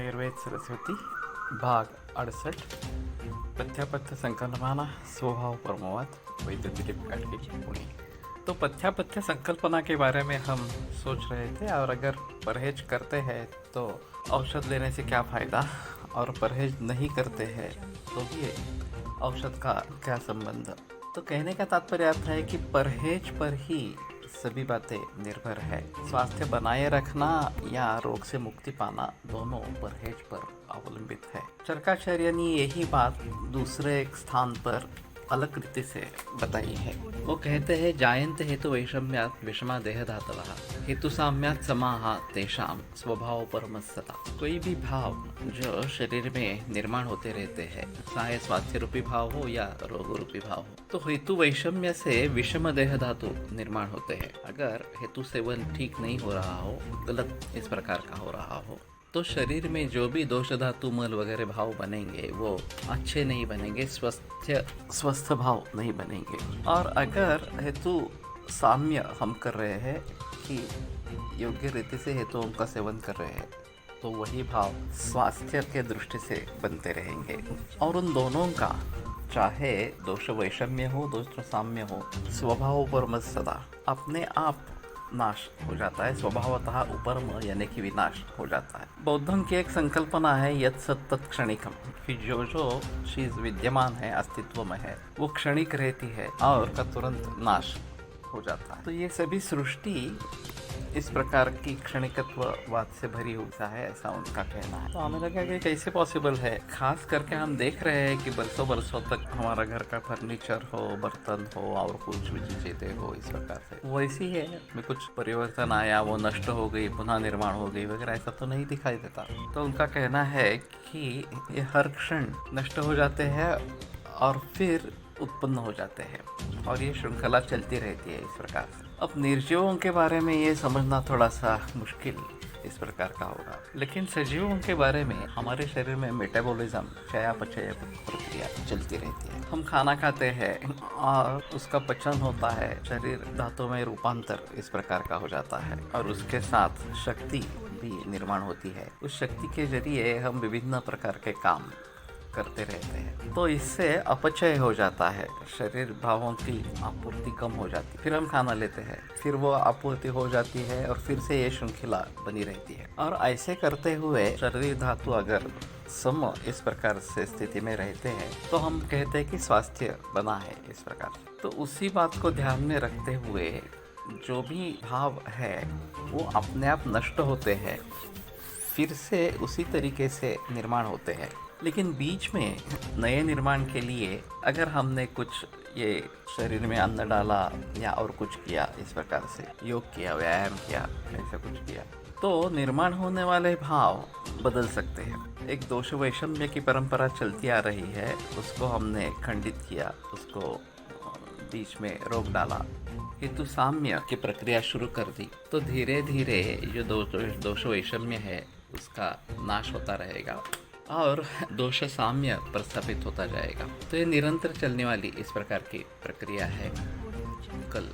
आयुर्वेद सरस्वती भाग 68 पथ्यापथ्य संकल्पना स्वभाव परमवाद वैद्य पुणे। तो पथ्यापथ्य संकल्पना के बारे में हम सोच रहे थे, और अगर परहेज करते हैं तो औषध लेने से क्या फ़ायदा, और परहेज नहीं करते हैं तो भी औषध का क्या संबंध। तो कहने का तात्पर्य आता है कि परहेज पर ही सभी बातें निर्भर है। स्वास्थ्य बनाए रखना या रोग से मुक्ति पाना दोनों परहेज पर अवलंबित है। चरकाचार्य ने यही बात दूसरे एक स्थान पर अलग रीति से बताई है। वो कहते हैं, जायन्त हेतु वैषम्यात् विषमा देह धातवः हेतु साम्यात् समाः तेषां स्वभाव परमस्सता। कोई भी भाव जो शरीर में निर्माण होते रहते हैं, चाहे स्वास्थ्य रूपी भाव हो या रोग रूपी भाव हो, तो हेतु वैषम्य से विषम देह धातु निर्माण होते हैं। अगर हेतु सेवन ठीक नहीं हो रहा हो, गलत इस प्रकार का हो रहा हो, तो शरीर में जो भी दोष धातु मल वगैरह भाव बनेंगे वो अच्छे नहीं बनेंगे, स्वस्थ भाव नहीं बनेंगे। और अगर हेतु साम्य हम कर रहे हैं कि योग्य रीति से हेतुओं का सेवन कर रहे हैं, तो वही भाव स्वास्थ्य के दृष्टि से बनते रहेंगे। और उन दोनों का चाहे दोष वैषम्य हो, दोष साम्य हो, स्वभाव परम सदा अपने आप नाश हो जाता है। स्वभावतः उपरम यानी कि विनाश हो जाता है। बौद्धों की एक संकल्पना है, यत् सत् तत् क्षणिकम, कि जो चीज विद्यमान है, अस्तित्व में है, वो क्षणिक रहती है और का तुरंत नाश हो जाता है। तो ये सभी सृष्टि इस प्रकार की क्षणिकत्ववाद से भरी हुई है, ऐसा उनका कहना है। तो हमें लगा कि कैसे पॉसिबल है। खास करके हम देख रहे हैं कि बरसों तक हमारा घर का फर्नीचर हो, बर्तन हो और कुछ भी चीजें हो, इस प्रकार से वैसी है में कुछ परिवर्तन आया, वो नष्ट हो गई, पुनः निर्माण हो गई वगैरह, ऐसा तो नहीं दिखाई देता। तो उनका कहना है कि ये हर क्षण नष्ट हो जाते हैं और फिर उत्पन्न हो जाते हैं, और ये श्रृंखला चलती रहती है इस प्रकार से। अब निर्जीवों के बारे में ये समझना थोड़ा सा मुश्किल इस प्रकार का होगा, लेकिन सजीवों के बारे में हमारे शरीर में मेटाबॉलिज्म, चयापचय प्रक्रिया चलती रहती है। हम खाना खाते हैं और उसका पचन होता है, शरीर धातु में रूपांतर इस प्रकार का हो जाता है, और उसके साथ शक्ति भी निर्माण होती है। उस शक्ति के जरिए हम विभिन्न प्रकार के काम करते रहते हैं। तो इससे अपचय हो जाता है, शरीर भावों की आपूर्ति कम हो जाती है। फिर हम खाना लेते हैं, फिर वो आपूर्ति हो जाती है, और फिर से ये श्रृंखला बनी रहती है। और ऐसे करते हुए शरीर धातु अगर सम इस प्रकार से स्थिति में रहते हैं, तो हम कहते हैं कि स्वास्थ्य बना है इस प्रकार से। तो उसी बात को ध्यान में रखते हुए जो भी भाव है वो अपने आप नष्ट होते हैं, फिर से उसी तरीके से निर्माण होते हैं। लेकिन बीच में नए निर्माण के लिए अगर हमने कुछ ये शरीर में अन्न डाला या और कुछ किया, इस प्रकार से योग किया, व्यायाम किया, ऐसा कुछ किया, तो निर्माण होने वाले भाव बदल सकते हैं। एक दोष वैषम्य की परंपरा चलती आ रही है, उसको हमने खंडित किया, उसको बीच में रोक डाला, हेतु साम्य की प्रक्रिया शुरू कर दी, तो धीरे धीरे जो दोष वैषम्य है उसका नाश होता रहेगा और दोष साम्य प्रस्थापित होता जाएगा। तो ये निरंतर चलने वाली इस प्रकार की प्रक्रिया है। कल